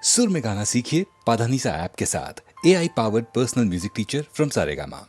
सुर में गाना सीखिए पाधानीसा ऐप के साथ। AI powered personal music teacher from Saregama.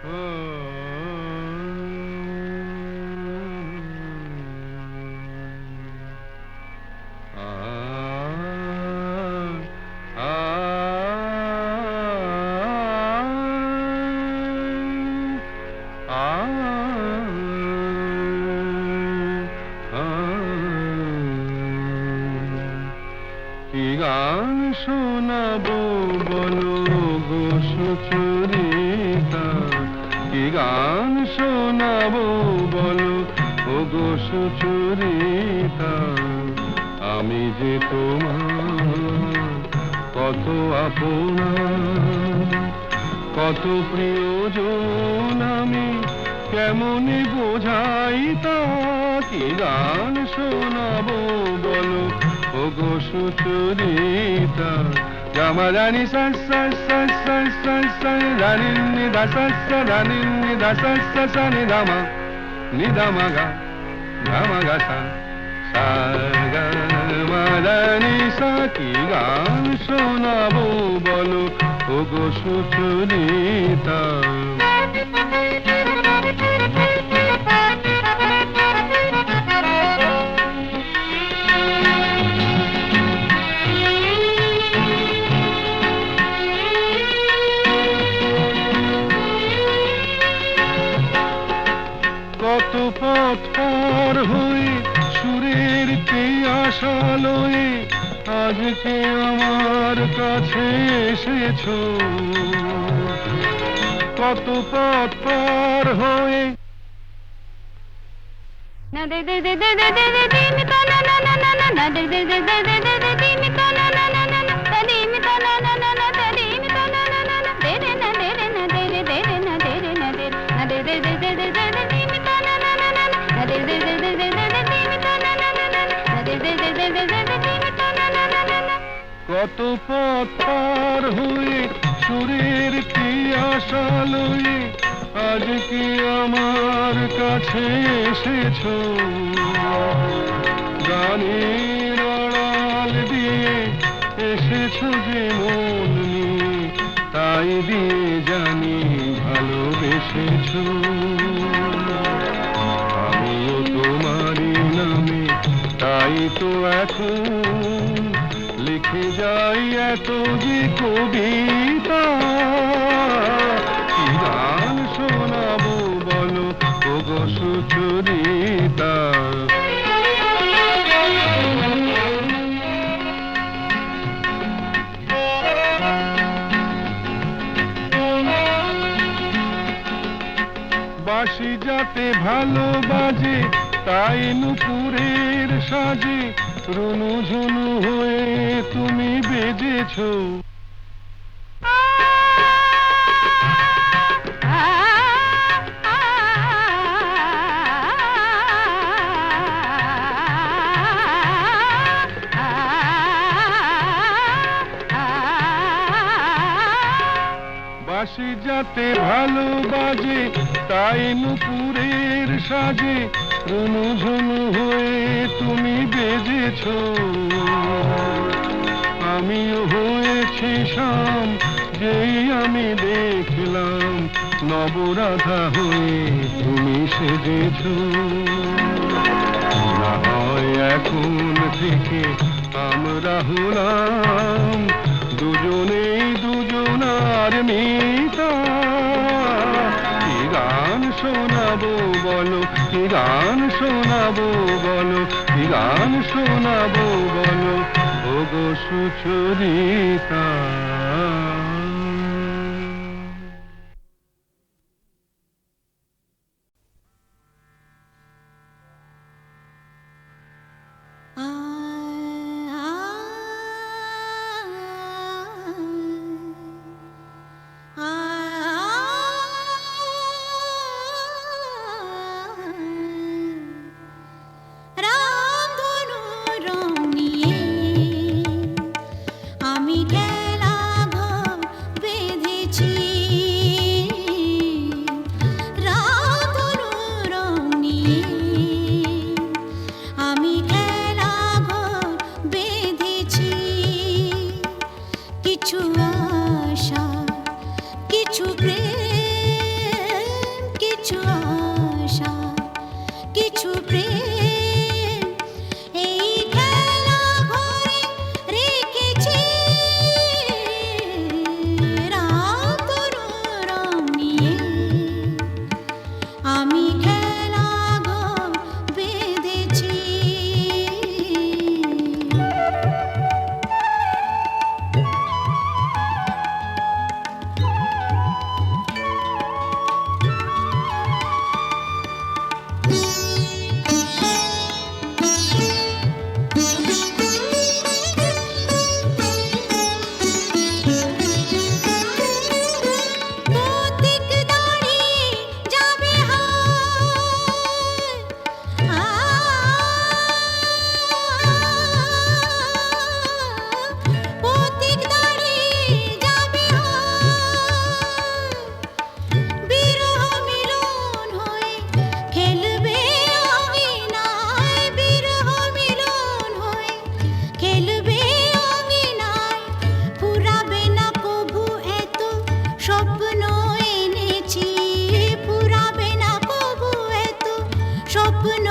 কি গান শোনাবো বলো গো সুচরিতা, কি গান শোনাবো বলো ও গো সুচরিতা, আমি যে তোমার কত আপনা, কত প্রিয়জন আমি কেমনে বোঝাই তা, কি গান শোনাবো বলো ও গো সুচরিতা। গামা রানী সা সা সা সা সা সা রানী নি দা সা সা রানী নি দা সা সা সা নি দামা নি দামা গা গামা গা সা সা গা মা রানী সা, কি গান শোনাবো বলো ও গো সুচরিতা। কত পথ পার হয়ে সুরের কে আশা লয়ে আজকে আমার কাছে এসেছো, কত পথ পার হয়ে না দে দে দে দে দে দে দে দিন তা না না না না না না দে দে দে দে দে দে দে দিন তা না না না না না তা দিন তা না না না না তা দিন তা না না না না দে রে না দে রে না দে রে দে রে না দে রে না দে না দে দে দে দে দে দে দে দিন তা না না না না না দে দে দে দে দে দে দে দিন তা না না না না না দে দে দে দে দে দে দে দিন তা না না না না না। কত পথ পার হয়ে সুরের কি আশা লয়ে আজকে আমার কাছে এসেছো, গানের আড়াল দিয়ে এসেছো যে মন নিয়ে, তাই দিয়ে জানি ভালোবেসেছো। আমিও তোমারই নামে তাই তো এখন লিখে যাই এত যে কবিতা, কি গান শোনাবো বলো ও গো সুচরিতা। বাঁশি যাতে ভালো বাজে তাই নুপুরের সাজে রুনু ঝুনু হয়ে তুমি বেজেছো, বাঁশি যাতে ভালো বাজে তাই নুপুরের সাজে রুনু ঝুনু হয়ে তুমি বেজেছো, আমিও হয়েছি শাম যেই আমি দেখলাম নবরাধা হয়ে তুমি সেজেছো। না হয় এখন থেকে আমরা হলাম দুজনেই দুজনার মিতা, কি গান শোনাবো বলো, কি গান শোনাবো বলো, কি গান শোনাবো বলো ও গো সুচরিতা। কিছু আশা কিছু প্রেম স্বপ্ন এনেছি ফুরাবে না কবু এত স্বপ্ন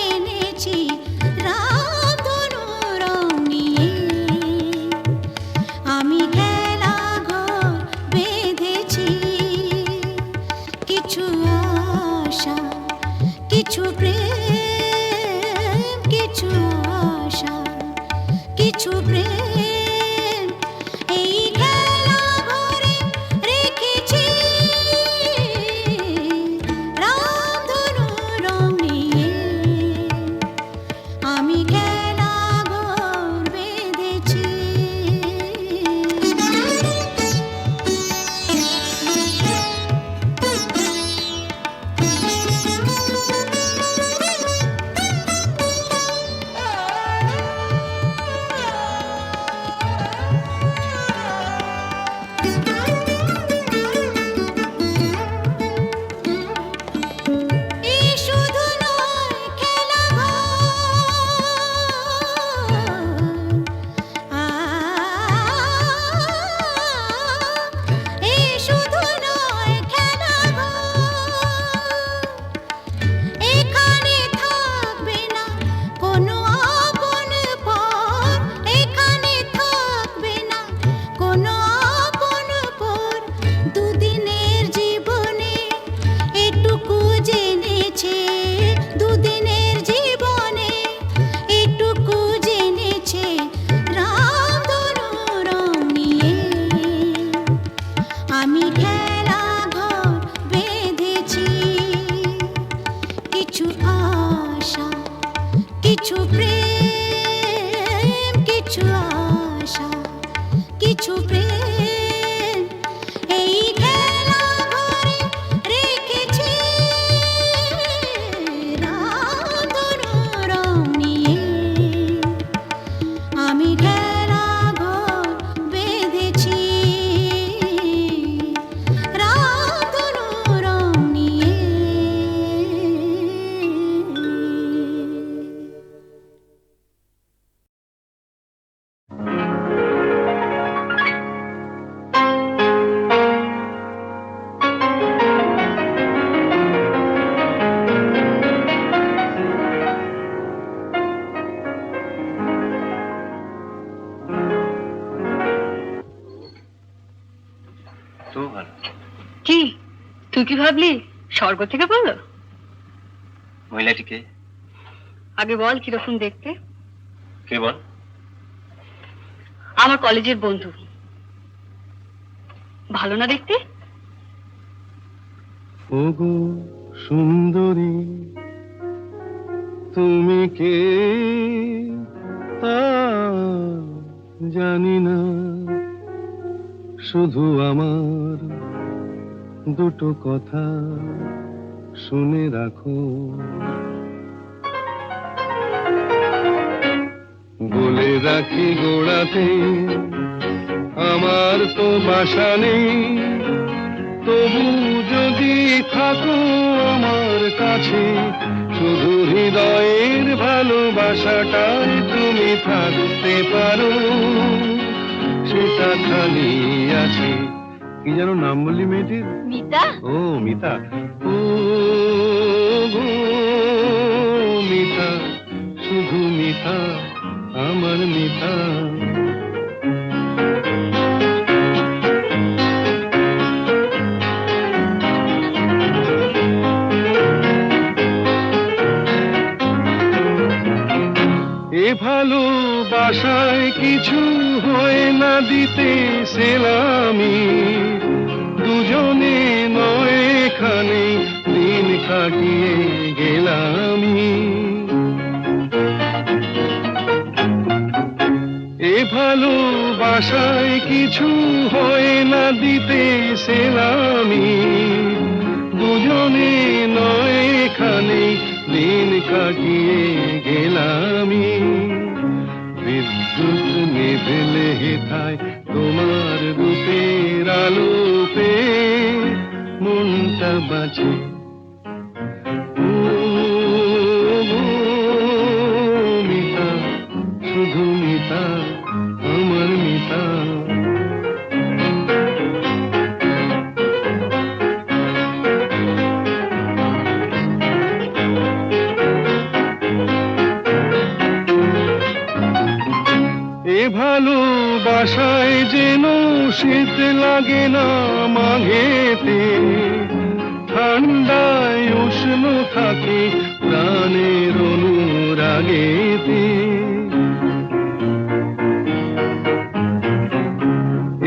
এনেছি রামধনু রং নিয়ে আমি খেলা ঘর বেঁধেছি কিছু আশা কিছু প্রেম কিছু আশা কিছু প্রেম এই খেলা ঘরে রেখেছি রামধনু রং নিয়ে আমি খেলা ঘর বেঁধেছি এই শুধু নয় খেলা এই শুধু নয় খেলা এখানে থাকবে না কোনো আপন পর এখানে থাকবে না কোনো আপন পর দুদিনের জীবনে এটুকু জেনেছে দুদিনের জীবনে এটুকু জেনেছে রামধনু রং নিয়ে আমি খেলা ঘর বেঁধেছি কিছু আশা কিছু প্রেম কিছু আশা কিছু প্রেম এই খেলা ঘরে রেখেছি রামধনু রং নিয়ে আমি খেলা ঘর বেঁধেছি রামধনু রং নিয়ে তো ভালো। কি তুই কি ভাবলি স্বর্গ থেকে বললো? মহিলাটিকে আগে বল কিরকম দেখতে। কে বল? আমার কলেজের বন্ধু। ভালো না দেখতে? ওগো সুন্দরী তুমি কে তা জানি না শুধু আমার দুটো কথা শুনে রাখো বলে রাখি গোড়াতে আমার তো বাসা নেই তবু যদি থাকো আমার কাছে শুধু হৃদয়ের ভালোবাসাটাই তুমি থাকতে পারো সেটা খালি আছে। কি যেন নাম বললি মেয়েটির? মিতা। ও মিতা। ও গো মিতা শুধু মিতা আমার মিতা। এ ভালোবাসায় কিছু হয় না দিতে সেলামি দুজনে নয় এখানে দিন কাটিয়ে গেলামি এ ভালোবাসায় কিছু হয় না দিতে সেলামি দুজনে নয় এখানে দিন কাটিয়ে গেলামি বিদ্যুৎ নিভেলে হেথায় তোমার রূপের আলো পেয়ে মনটা বাঁচে ও মিতা শুধু মিতা আমার মিতা শীত লাগে না মাঘেতে, ঠান্ডায় উষ্ণ থাকে প্রাণের অনুরাগেতে।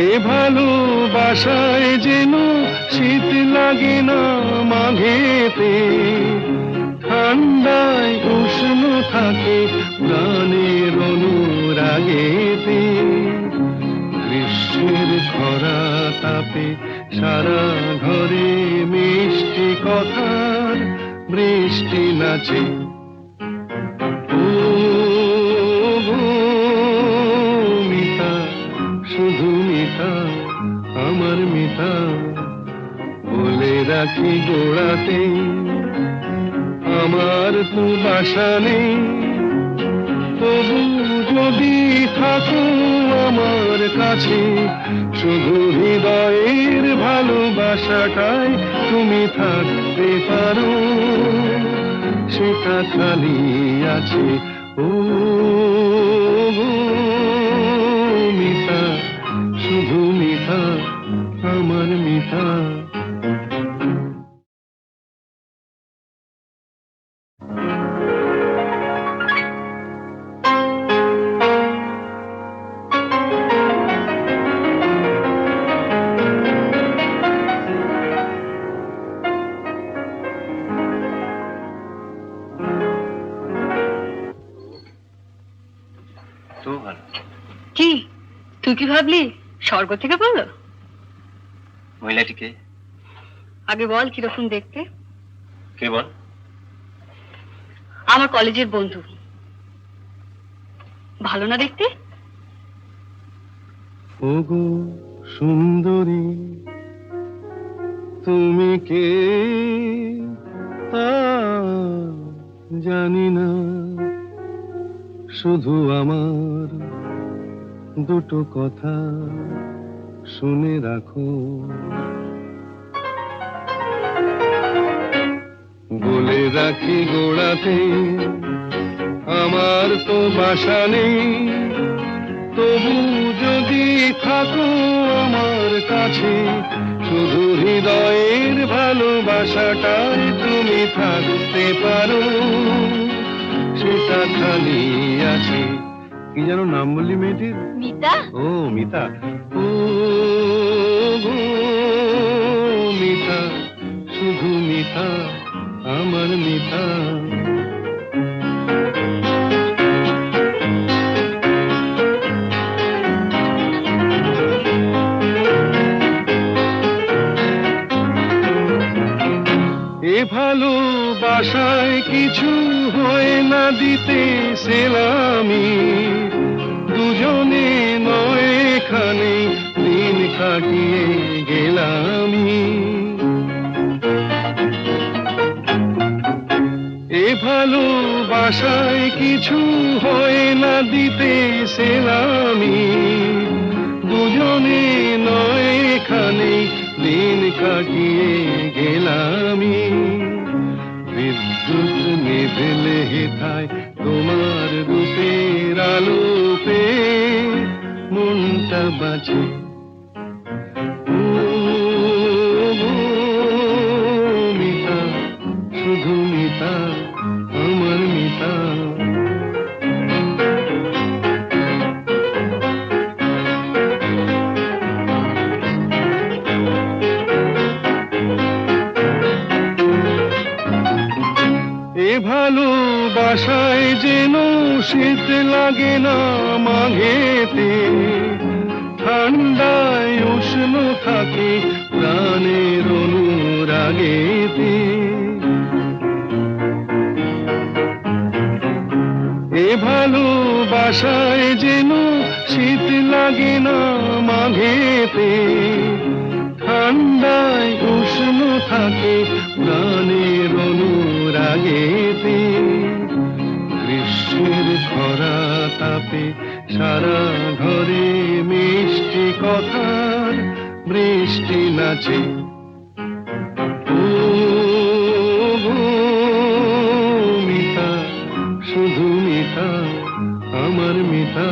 এ ভালোবাসায় যেন শীত লাগে না মাঘেতে, ঠান্ডায় উষ্ণ থাকে প্রাণের অনুরাগেতে। গ্রীষ্মের খরা তাপে সারা ঘরে মিষ্টি কথার বৃষ্টি নাচে। ও গো মিতা, শুধু মিতা, আমার মিতা, বলে রাখি গোড়াতে আমার তো বাসা নেই, তবু যদি থাকো আমার কাছে, শুধু হৃদয়ের ভালোবাসাটাই তুমি থাকতে পারো, সেটা খালি আছে। ও গো মিতা, শুধু মিতা, আমার মিতা। কি তুই কি ভাবলি স্বর্গ থেকে বললো? মহিলাটিকে আগে বল কিরকম দেখতে। কে বল? আমার কলেজের বন্ধু। ভালো না দেখতে? ওগো সুন্দরী, তুমি কে তা জানি না, শুধু আমার দুটো কথা শুনে রাখো। বলে রাখি গোড়াতে আমার তো বাসা নেই, তবু যদি থাকো আমার কাছে, শুধু হৃদয়ের ভালোবাসাটাই তুমি থাকতে পারো, সেটা খালি আছে। কি যেন নাম বললি মেয়েটির? মিতা। ও মিতা। ও গো মিতা, শুধু মিতা, আমার মিতা। এ ভালোবাসায় কিছু হয় না দিতে সেলামি, দুজনে নয় এখানে দিন কাটিয়ে গেলামি। এ ভালোবাসায় কিছু হয় না দিতে সেলামি, দুজনে নয় এখানে দিন কাটিয়ে গেলামি। বিদ্যুৎ নিভেলে হেথায় তোমার রূপের আলো পেয়ে মনটা বাঁচে। ও গো মিতা, শুধু মিতা, আমার মিতা। এ ভালোবাসায় যেন শীত লাগে না মাঘেতে, ঠান্ডায় উষ্ণ থাকে প্রাণের অনুরাগেতে। এ ভালোবাসায় যেন শীত লাগে না মাঘেতে, ঠান্ডায় উষ্ণ থাকে প্রাণের অনুরাগেতে। গ্রীষ্মের খরা তাপে সারা ঘরে মিষ্টি কথার বৃষ্টি নাচে। ও গো মিতা, শুধু মিতা, আমার মিতা,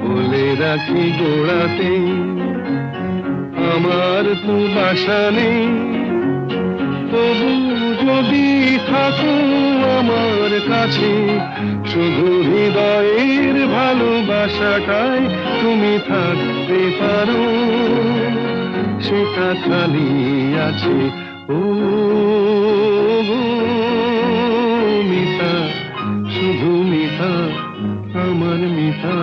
বলে রাখি গোড়াতে, আমার তো বাসা নেই, তবু যদি থাকো আমার কাছে, শুধু হৃদয়ের ভালোবাসাটাই তুমি থাকতে পারো, সেটা খালি আছে। ও মিতা, শুধু মিতা, আমার মিতা।